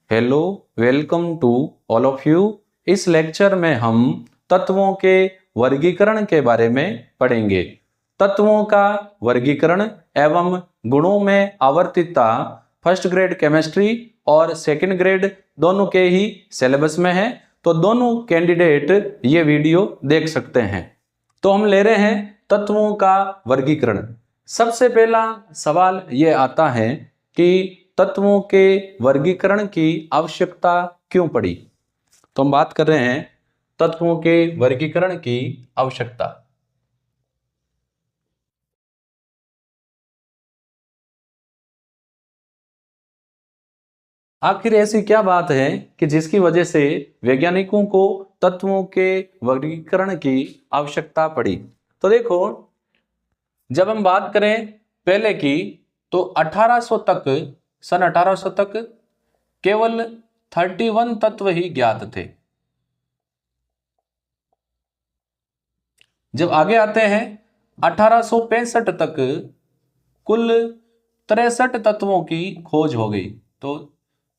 Hello, welcome to all of you. इस lecture में हम तत्वों के वर्गीकरण के बारे में पढ़ेंगे। तत्वों का वर्गीकरण एवं गुणों में आवर्तिता फर्स्ट ग्रेड केमिस्ट्री और सेकंड ग्रेड दोनों के ही सिलेबस में है, तो दोनों कैंडिडेट ये वीडियो देख सकते हैं। तो हम ले रहे हैं तत्वों का वर्गीकरण। सबसे पहला सवाल ये आता है कि तत्वों के वर्गीकरण की आवश्यकता क्यों पड़ी। तो हम बात कर रहे हैं तत्वों के वर्गीकरण की आवश्यकता। आखिर ऐसी क्या बात है कि जिसकी वजह से वैज्ञानिकों को तत्वों के वर्गीकरण की आवश्यकता पड़ी। तो देखो, जब हम बात करें पहले की, तो 1800 तक, सन 1800 तक केवल 31 तत्व ही ज्ञात थे। जब आगे आते हैं 1865 तक कुल 63 तत्वों की खोज हो गई। तो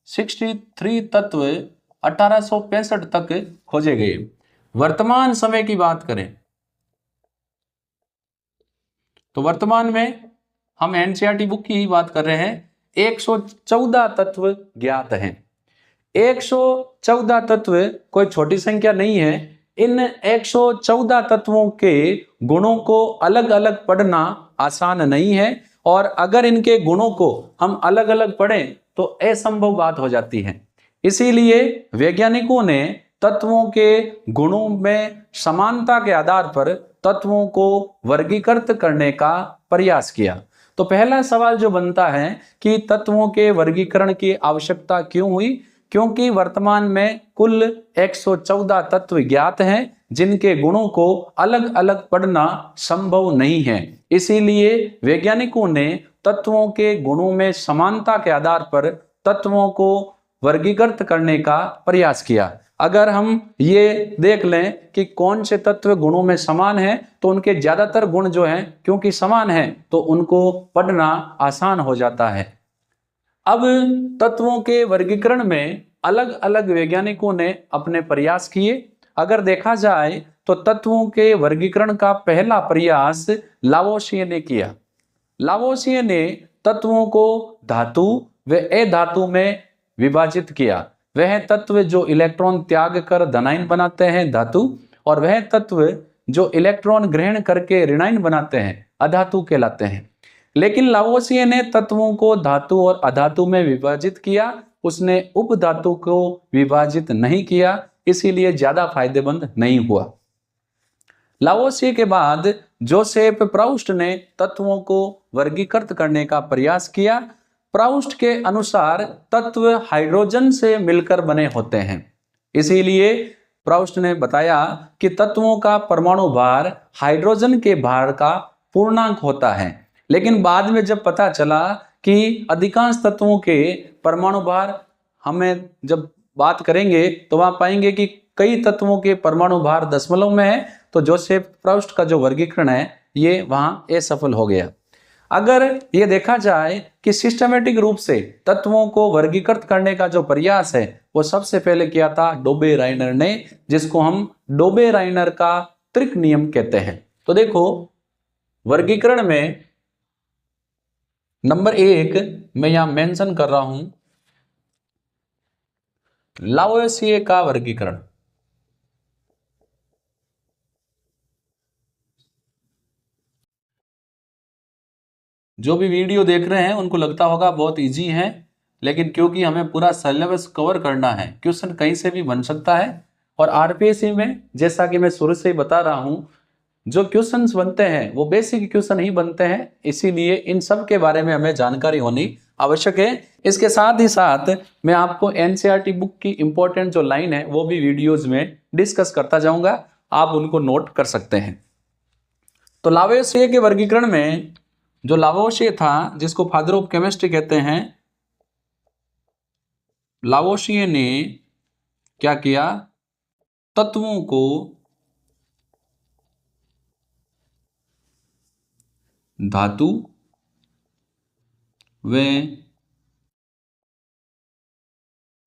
63 तत्व 1865 तक खोजे गए। वर्तमान समय की बात करें तो वर्तमान में हम एनसीईआरटी बुक की ही बात कर रहे हैं। 114 तत्व ज्ञात हैं। 114 तत्व कोई छोटी संख्या नहीं है। इन 114 तत्वों के गुणों को अलग अलग पढ़ना आसान नहीं है, और अगर इनके गुणों को हम अलग अलग पढ़ें तो असंभव बात हो जाती है। इसीलिए वैज्ञानिकों ने तत्वों के गुणों में समानता के आधार पर तत्वों को वर्गीकृत करने का प्रयास किया। तो पहला सवाल जो बनता है कि तत्वों के वर्गीकरण की आवश्यकता क्यों हुई, क्योंकि वर्तमान में कुल 114 तत्व ज्ञात हैं जिनके गुणों को अलग अलग पढ़ना संभव नहीं है। इसीलिए वैज्ञानिकों ने तत्वों के गुणों में समानता के आधार पर तत्वों को वर्गीकृत करने का प्रयास किया। अगर हम ये देख लें कि कौन से तत्व गुणों में समान है, तो उनके ज्यादातर गुण जो हैं क्योंकि समान हैं तो उनको पढ़ना आसान हो जाता है। अब तत्वों के वर्गीकरण में अलग अलग वैज्ञानिकों ने अपने प्रयास किए। अगर देखा जाए तो तत्वों के वर्गीकरण का पहला प्रयास लावोसिए ने किया। लावोसिए ने तत्वों को धातु व अधातु में विभाजित किया। वह तत्व जो इलेक्ट्रॉन त्याग कर धनायन बनाते हैं धातु, और वह तत्व जो इलेक्ट्रॉन ग्रहण करके ऋणायन बनाते हैं अधातु कहलाते हैं। लेकिन लावोसिए ने तत्वों को धातु और अधातु में विभाजित किया, उसने उप धातु को विभाजित नहीं किया, इसीलिए ज्यादा फायदेमंद नहीं हुआ। लावोसिए के बाद जोसेफ प्राउस्ट ने तत्वों को वर्गीकृत करने का प्रयास किया। प्राउस्ट के अनुसार तत्व हाइड्रोजन से मिलकर बने होते हैं। इसीलिए प्राउस्ट ने बताया कि तत्वों का परमाणु भार हाइड्रोजन के भार का पूर्णांक होता है। लेकिन बाद में जब पता चला कि अधिकांश तत्वों के परमाणु भार, हमें जब बात करेंगे तो वहां पाएंगे कि कई तत्वों के परमाणु भार दशमलव में है, तो जोसेफ प्राउस्ट का जो वर्गीकरण है ये वहां असफल हो गया। अगर ये देखा जाए कि सिस्टमेटिक रूप से तत्वों को वर्गीकृत करने का जो प्रयास है वो सबसे पहले किया था डोबे राइनर ने, जिसको हम डोबे राइनर का त्रिक नियम कहते हैं। तो देखो, वर्गीकरण में नंबर 1 मैं यहां मेंशन कर रहा हूं लावोसिए का वर्गीकरण। जो भी वीडियो देख रहे हैं उनको लगता होगा बहुत इजी है, लेकिन क्योंकि हमें पूरा सिलेबस कवर करना है, क्वेश्चन कहीं से भी बन सकता है। और आरपीएससी में जैसा कि मैं शुरू से ही बता रहा हूं, जो क्वेश्चंस बनते हैं वो बेसिक क्वेश्चन ही बनते हैं, इसीलिए इन सब के बारे में हमें जानकारी होनी आवश्यक है। इसके साथ ही साथ मैं आपको एनसीईआरटी बुक की इंपॉर्टेंट जो लाइन है वो भी वीडियोज में डिस्कस करता जाऊंगा, आप उनको नोट कर सकते हैं। तो लावोसिए के वर्गीकरण में जो लावोसिए था, जिसको फादर ऑफ केमिस्ट्री कहते हैं, लावोसिए ने क्या किया, तत्वों को धातु व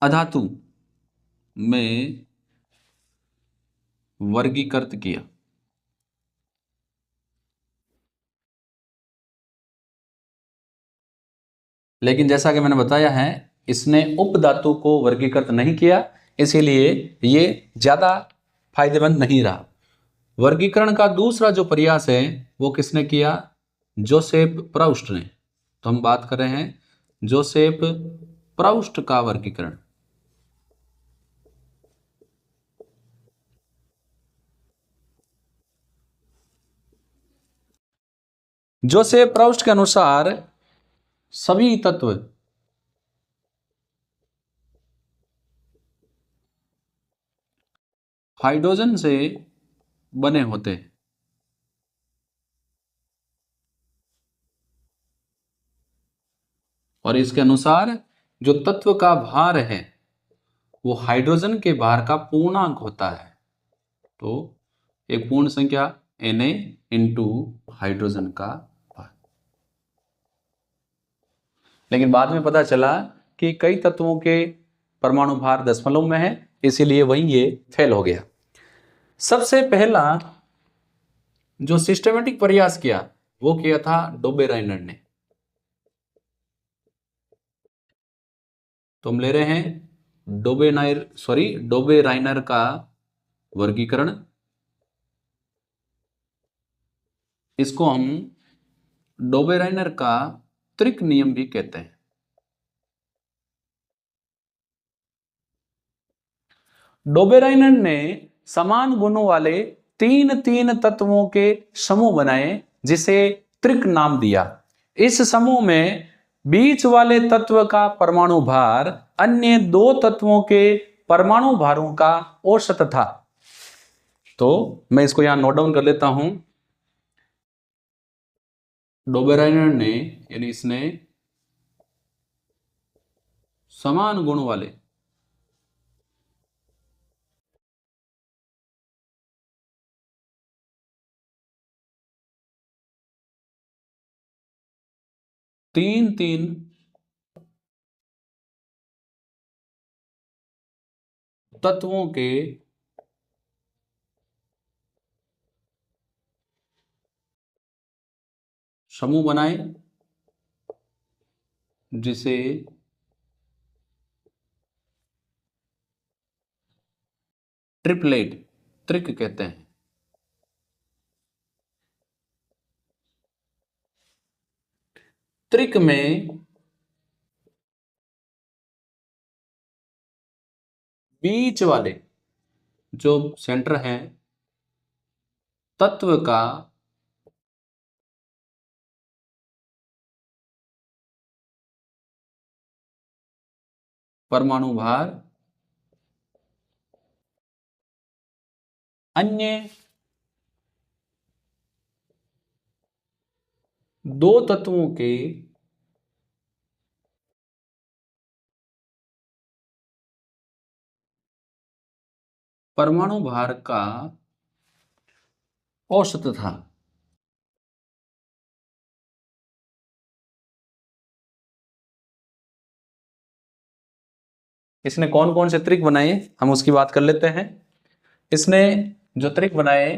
अधातु में वर्गीकृत किया। लेकिन जैसा कि मैंने बताया है, इसने उपधातु को वर्गीकृत नहीं किया, इसीलिए ये ज्यादा फायदेमंद नहीं रहा। वर्गीकरण का दूसरा जो प्रयास है वो किसने किया? जोसेफ प्राउस्ट ने। तो हम बात कर रहे हैं जोसेफ प्राउस्ट का वर्गीकरण। जोसेफ प्राउस्ट के अनुसार सभी तत्व हाइड्रोजन से बने होते हैं। और इसके अनुसार जो तत्व का भार है वो हाइड्रोजन के भार का पूर्णांक होता है। तो एक पूर्ण संख्या Na इंटू हाइड्रोजन का भार। लेकिन बाद में पता चला कि कई तत्वों के परमाणु भार दशमलव में है, इसीलिए वहीं ये फेल हो गया। सबसे पहला जो सिस्टमेटिक प्रयास किया वो किया था डोबेराइनर ने। तो हम ले रहे हैं डोबेराइनर का वर्गीकरण। इसको हम डोबेराइनर का त्रिक नियम भी कहते हैं। डोबेराइनर ने समान गुणों वाले तीन तीन तत्वों के समूह बनाए, जिसे त्रिक नाम दिया। इस समूह में बीच वाले तत्व का परमाणु भार अन्य दो तत्वों के परमाणु भारों का औसत था। तो मैं इसको यहां नोट डाउन कर लेता हूं। डोबेराइनर ने यानी इसने समान गुण वाले तीन तीन तत्वों के समूह बनाए, जिसे ट्रिपलेट त्रिक कहते हैं। त्रिक में बीच वाले जो सेंटर है तत्व का परमाणु भार अन्य दो तत्वों के परमाणु भार का औसत था। इसने कौन कौन से त्रिक बनाए हम उसकी बात कर लेते हैं। इसने जो त्रिक बनाए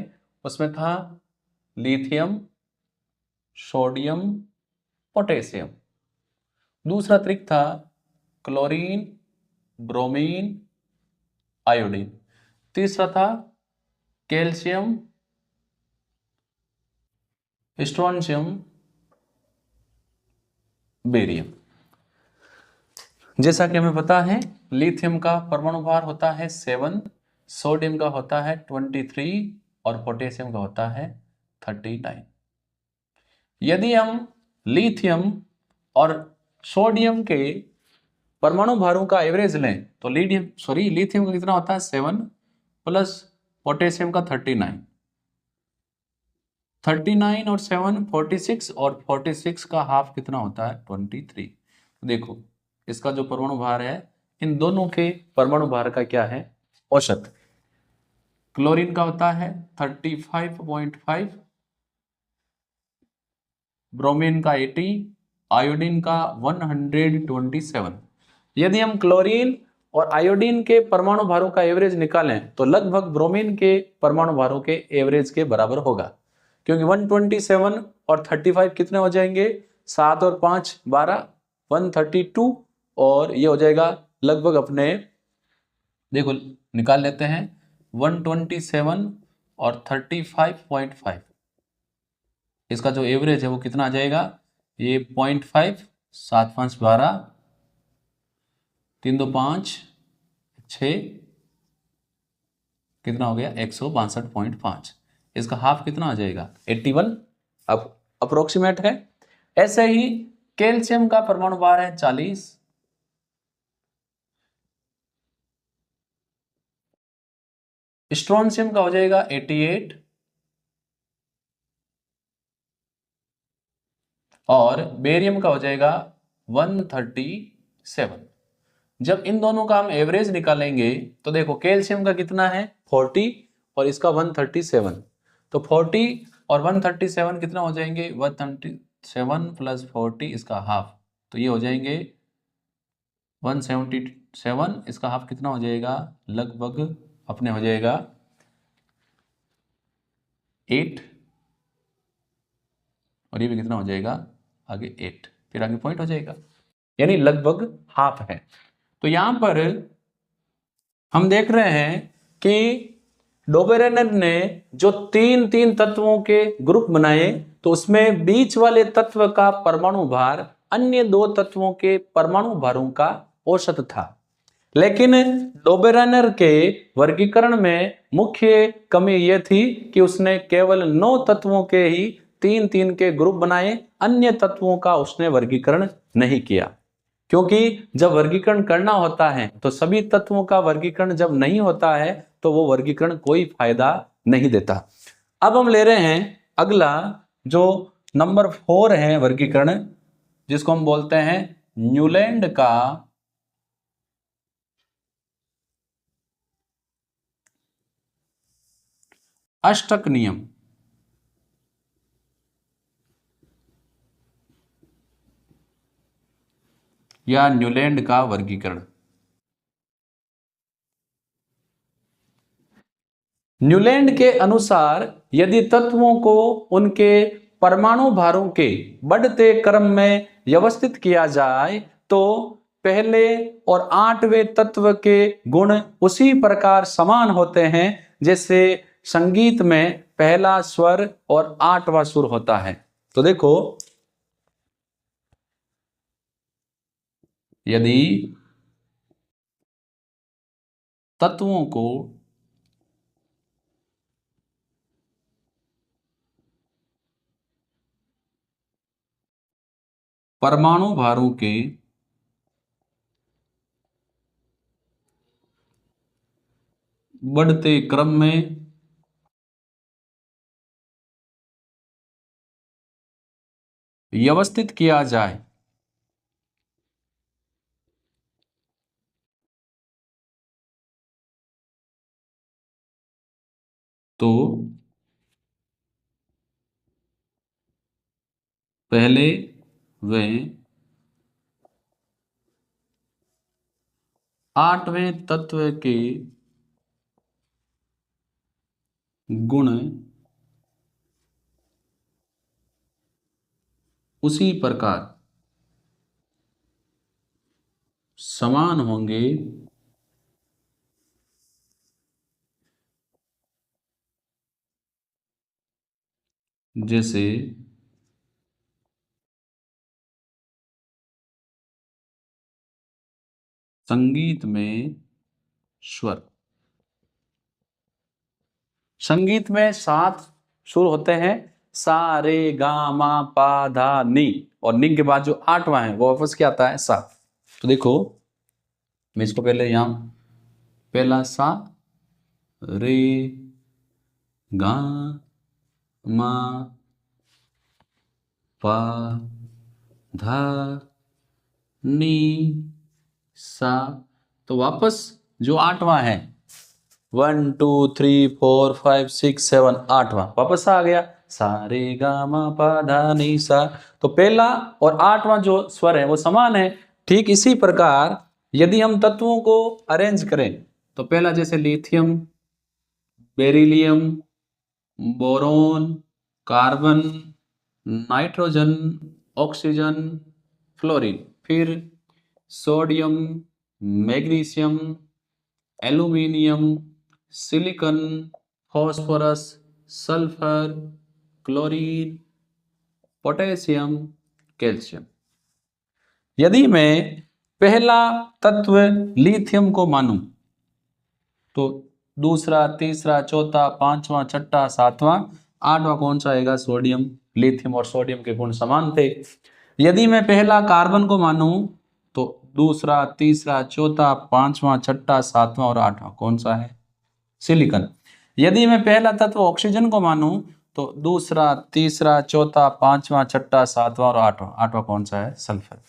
उसमें था लिथियम, सोडियम, पोटेशियम। दूसरा त्रिक था क्लोरीन, ब्रोमीन, आयोडीन। तीसरा था कैल्शियम, स्ट्रोंशियम, बेरियम। जैसा कि हमें पता है लिथियम का परमाणु भार होता है 7, सोडियम का होता है 23 और पोटेशियम का होता है 39। यदि हम लिथियम और सोडियम के परमाणु भारों का एवरेज लें तो लिथियम का कितना होता है 7 प्लस पोटेशियम का 39। 39 और 7 46 और 46 का हाफ कितना होता है 23। देखो इसका जो परमाणु भार है इन दोनों के परमाणु भार का क्या है औसत। क्लोरीन का होता है 35.5, ब्रोमीन का 80, आयोडीन का 127। यदि हम क्लोरीन और आयोडीन के परमाणु भारों का एवरेज निकालें तो लगभग ब्रोमीन के परमाणु भारों के एवरेज के बराबर होगा, क्योंकि 127 और 35 कितने हो जाएंगे, 7 और 5 12, 132, और ये हो जाएगा लगभग अपने, देखो निकाल लेते हैं, 127 और 35.5, इसका जो एवरेज है वो कितना आ जाएगा, ये 0.5, 7 5 12, 3 2 5 6, कितना हो गया 162.5, इसका हाफ कितना आ जाएगा 81, अब अप्रोक्सीमेट है। ऐसे ही कैल्शियम का परमाणु भार है 40, स्ट्रोंशियम का हो जाएगा 88, और बेरियम का हो जाएगा 137। जब इन दोनों का हम एवरेज निकालेंगे तो देखो कैल्शियम का कितना है 40 और इसका 137, तो 40 और 137 कितना हो जाएंगे, 137 प्लस 40 इसका हाफ, तो ये हो जाएंगे 177, इसका हाफ कितना हो जाएगा, लगभग अपने हो जाएगा 8, और ये भी कितना हो जाएगा आगे 8, फिर आगे पॉइंट हो जाएगा, यानी लगभग हाफ है। तो यहां पर हम देख रहे हैं कि डोबेरेनर ने जो तीन तीन तत्वों के ग्रुप बनाए, तो उसमें बीच वाले तत्व का परमाणु भार अन्य दो तत्वों के परमाणु भारों का औसत था। लेकिन डोबेरेनर के वर्गीकरण में मुख्य कमी यह थी कि उसने केवल 9 तत्वों के ही तीन तीन के ग्रुप बनाए, अन्य तत्वों का उसने वर्गीकरण नहीं किया, क्योंकि जब वर्गीकरण करना होता है तो सभी तत्वों का वर्गीकरण जब नहीं होता है तो वो वर्गीकरण कोई फायदा नहीं देता। अब हम ले रहे हैं अगला जो नंबर 4 है वर्गीकरण, जिसको हम बोलते हैं न्यूलैंड का अष्टक नियम। या न्यूलैंड का वर्गीकरण। न्यूलैंड के अनुसार यदि तत्वों को उनके परमाणु भारों के बढ़ते क्रम में व्यवस्थित किया जाए तो पहले और 8वें तत्व के गुण उसी प्रकार समान होते हैं जैसे संगीत में पहला स्वर और 8वां सुर होता है। तो देखो, यदि तत्वों को परमाणु भारों के बढ़ते क्रम में व्यवस्थित किया जाए तो पहले वे 8वें तत्व के गुण उसी प्रकार समान होंगे जैसे संगीत में स्वर। संगीत में 7 सुर होते हैं, सा रे गा मा पा धा नी, और नी के बाद जो 8वां है वो वापस क्या आता है सा। तो देखो मैं इसको पहले यहां पहला सा रे गा मा पा धा नी सा, तो वापस जो 8वां है 1 2 3 4 5 6 7 8वां वापस आ गया सा रे गा मा पा धा नी सा। तो पहला और 8वां जो स्वर है वो समान है। ठीक इसी प्रकार यदि हम तत्वों को अरेंज करें तो पहला जैसे lithium, beryllium, boron, carbon, nitrogen, oxygen, fluorine, फिर sodium, magnesium, aluminium, silicon, phosphorus, sulphur, chlorine, potassium, calcium. यदि मैं पहला तत्व लिथियम को मानूं तो दूसरा, तीसरा, चौथा, पांचवा, छठा, सातवां, आठवां कौन सा आएगा? सोडियम। लिथियम और सोडियम के गुण समान थे। यदि मैं पहला कार्बन को मानूं तो दूसरा, तीसरा, चौथा, पांचवा, छठा, सातवां और आठवां कौन सा है? सिलिकॉन। यदि मैं पहला तत्व ऑक्सीजन को मानूं तो दूसरा, तीसरा, चौथा, पांचवा, छठा, सातवां और आठवां, आठवां कौन सा है? सल्फर।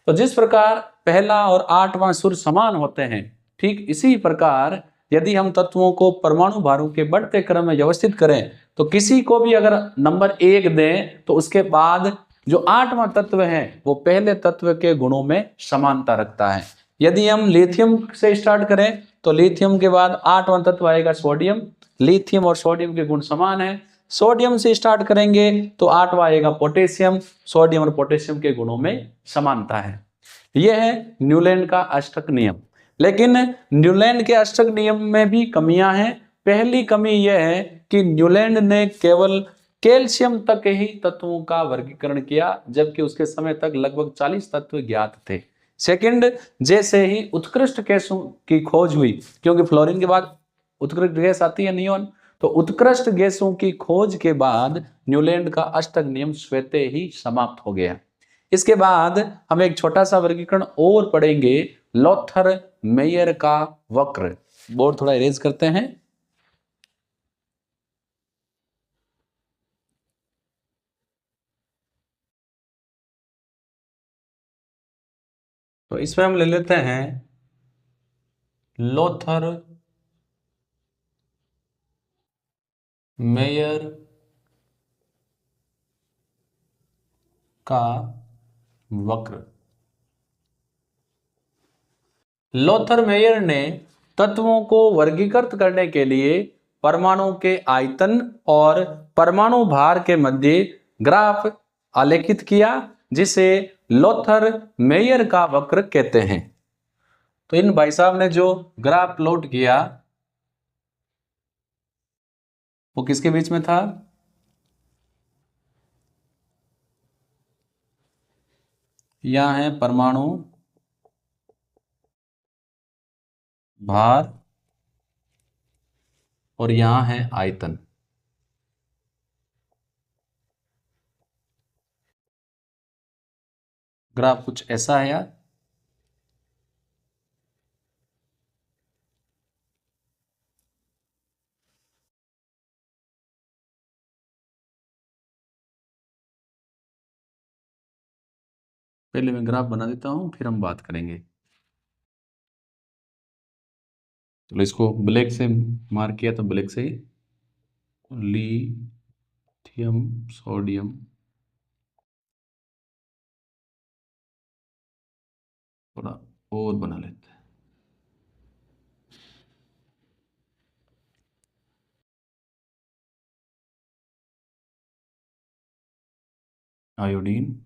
तो जिस प्रकार पहला और आठवां सुर समान होते हैं, ठीक इसी प्रकार यदि हम तत्वों को परमाणु भारों के बढ़ते क्रम में व्यवस्थित करें तो किसी को भी अगर नंबर 1 दें तो उसके बाद जो आठवां तत्व है वो पहले तत्व के गुणों में समानता रखता है। यदि हम लिथियम से स्टार्ट करें तो लिथियम के बाद आठवां तत्व आएगा सोडियम। लिथियम और सोडियम के गुण समान है। सोडियम से स्टार्ट करेंगे तो आठवां आएगा पोटेशियम। सोडियम और पोटेशियम के गुणों में समानता है। यह है न्यूलैंड का अष्टक नियम। लेकिन न्यूलैंड के अष्टक नियम में भी कमियां हैं। पहली कमी यह है कि न्यूलैंड ने केवल कैल्शियम तक ही तत्वों का वर्गीकरण किया, जबकि उसके समय तक लगभग 40 तत्व ज्ञात थे। सेकंड, जैसे ही उत्कृष्ट गैसों की खोज हुई, क्योंकि फ्लोरीन के बाद उत्कृष्ट गैस आती है नियोन, तो उत्कृष्ट गैसों की खोज के बाद न्यूलैंड का अष्टक नियम स्वतः ही समाप्त हो गया। इसके बाद हम एक छोटा सा वर्गीकरण और पढ़ेंगे, लोथर मेयर का वक्र। बोर्ड थोड़ा इरेज करते हैं। तो इसमें हम ले लेते हैं लोथर मेयर का वक्र। लोथर मेयर ने तत्वों को वर्गीकृत करने के लिए परमाणु के आयतन और परमाणु भार के मध्य ग्राफ आलेखित किया, जिसे लोथर मेयर का वक्र कहते हैं। तो इन भाई साहब ने जो ग्राफ प्लॉट किया वो किसके बीच में था? यहां है परमाणु भार और यहां है आयतन। ग्राफ कुछ ऐसा है यार। पहले मैं ग्राफ बना देता हूं, फिर हम बात करेंगे। चलो इसको ब्लैक से मार्क किया तो ब्लैक से ही, लिथियम, सोडियम, थोड़ा और बना लेते हैं। आयोडीन,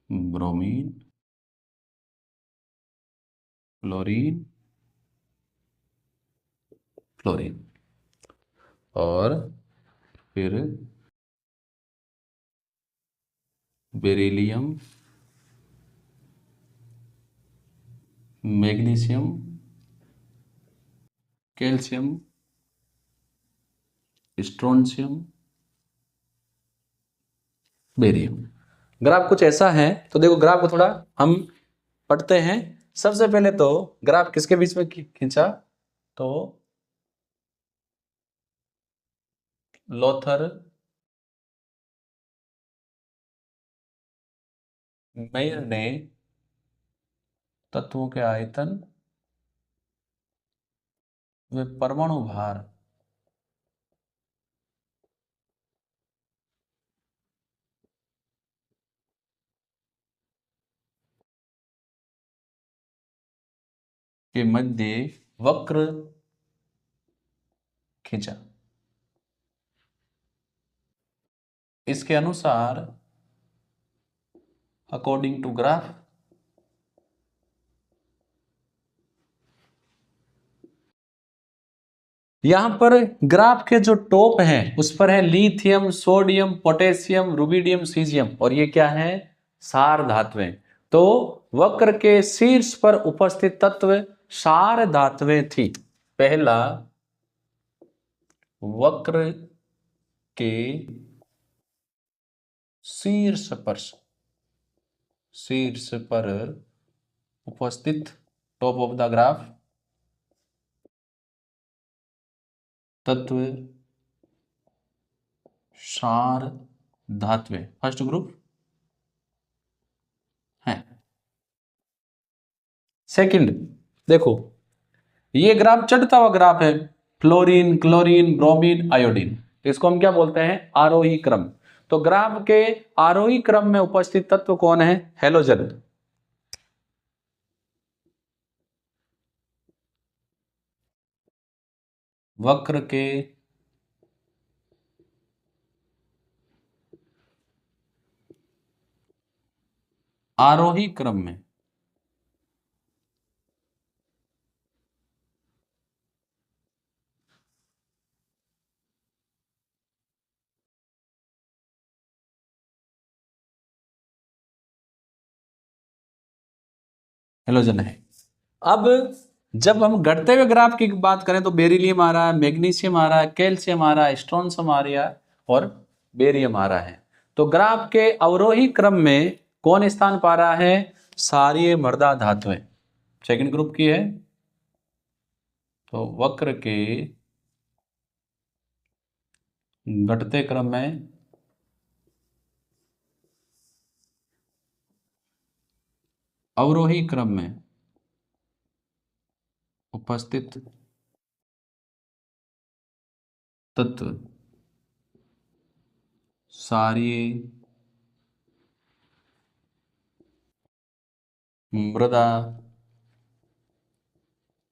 ब्रोमीन, क्लोरीन, फ्लोरीन और फिर beryllium, magnesium, calcium, strontium, barium. Graph कुछ ऐसा है। तो देखो ग्राफ को थोड़ा हम पढ़ते हैं। सबसे पहले तो ग्राफ किसके बीच में खींचा? तो लोथर मेयर ने तत्वों के आयतन व परमाणु भार के मध्य वक्र खींचा। इसके अनुसार अकॉर्डिंग टू ग्राफ यहां पर ग्राफ के जो टॉप है उस पर है lithium, sodium, potassium, rubidium, caesium, और ये क्या है? सार धातुएं। तो वक्र के शीर्ष पर उपस्थित तत्व सार धातुएं थी। पहला, वक्र के शीर्ष पर उपस्थित, टॉप ऑफ द ग्राफ, तत्व सार धातुएं फर्स्ट ग्रुप है। सेकंड, देखो ये ग्राफ चढ़ता हुआ ग्राफ है, फ्लोरीन, क्लोरीन, ब्रोमीन, आयोडीन, इसको हम क्या बोलते हैं? आरोही क्रम। तो ग्राफ के आरोही क्रम में उपस्थित तत्व कौन है? हेलोजन। वक्र के आरोही क्रम में हेलोजन है। अब जब हम घटते हुए ग्राफ की बात करें तो बेरिलियम आ रहा है, मैग्नीशियम आ रहा है, कैल्शियम आ रहा है, स्ट्रोंशियम आ रहा है और बेरियम आ रहा है। तो ग्राफ के अवरोही क्रम में कौन स्थान पा रहा है? क्षारीय मृदा धातुएं सेकंड ग्रुप की है। तो वक्र के घटते क्रम में अवरोही क्रम में उपस्थित तत्व क्षारीय मृदा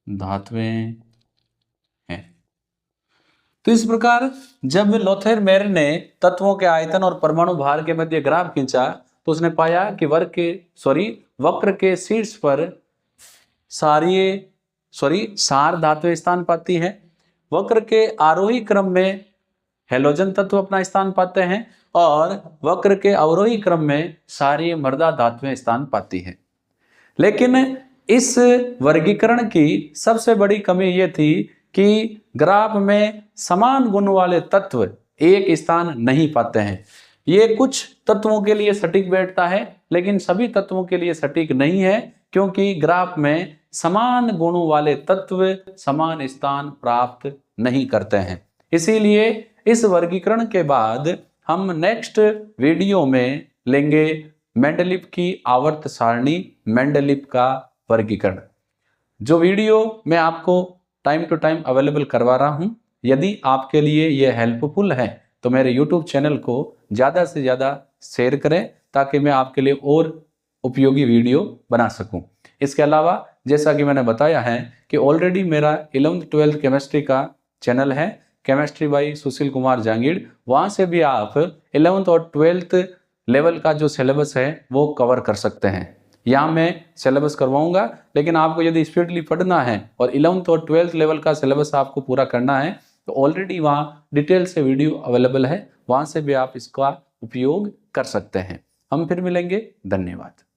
धातुएं हैं। तो इस प्रकार जब लोथेर मेयर ने तत्वों के आयतन और परमाणु भार के मध्य ग्राफ खींचा तो उसने पाया कि वक्र के शीर्ष पर सार धातुएं स्थान पाती है। वक्र के आरोही क्रम में हेलोजन तत्व अपना स्थान पाते हैं और वक्र के अवरोही क्रम में क्षारीय मृदा धातुएं स्थान पाती है। लेकिन इस वर्गीकरण की सबसे बड़ी कमी यह थी कि ग्राफ में समान गुण वाले तत्व एक स्थान नहीं पाते हैं। ये कुछ तत्वों के लिए सटीक बैठता है लेकिन सभी तत्वों के लिए सटीक नहीं है, क्योंकि ग्राफ में समान गुणों वाले तत्व समान स्थान प्राप्त नहीं करते हैं। इसीलिए इस वर्गीकरण के बाद हम नेक्स्ट वीडियो में लेंगे मेंडलीव की आवर्त सारणी, मेंडलीव का वर्गीकरण। जो वीडियो मैं आपको टाइम टू टाइम अवेलेबल करवा रहा हूं, यदि आपके लिए यह हेल्पफुल है तो मेरे YouTube चैनल को ज़्यादा से ज़्यादा शेयर करें ताकि मैं आपके लिए और उपयोगी वीडियो बना सकूं। इसके अलावा जैसा कि मैंने बताया है कि ऑलरेडी मेरा 11th-12th केमिस्ट्री का चैनल है, केमिस्ट्री बाई सुशील कुमार जांगीड़। वहाँ से भी आप 11th और 12th लेवल का जो सिलेबस है वो कवर कर सकते हैं। यहाँ मैं सिलेबस करवाऊंगा, लेकिन आपको यदि स्पीडली पढ़ना है और 11th और 12th लेवल का सिलेबस आपको पूरा करना है तो ऑलरेडी वहाँ डिटेल से वीडियो अवेलेबल है, वहाँ से भी आप इसका उपयोग कर सकते हैं। हम फिर मिलेंगे। धन्यवाद।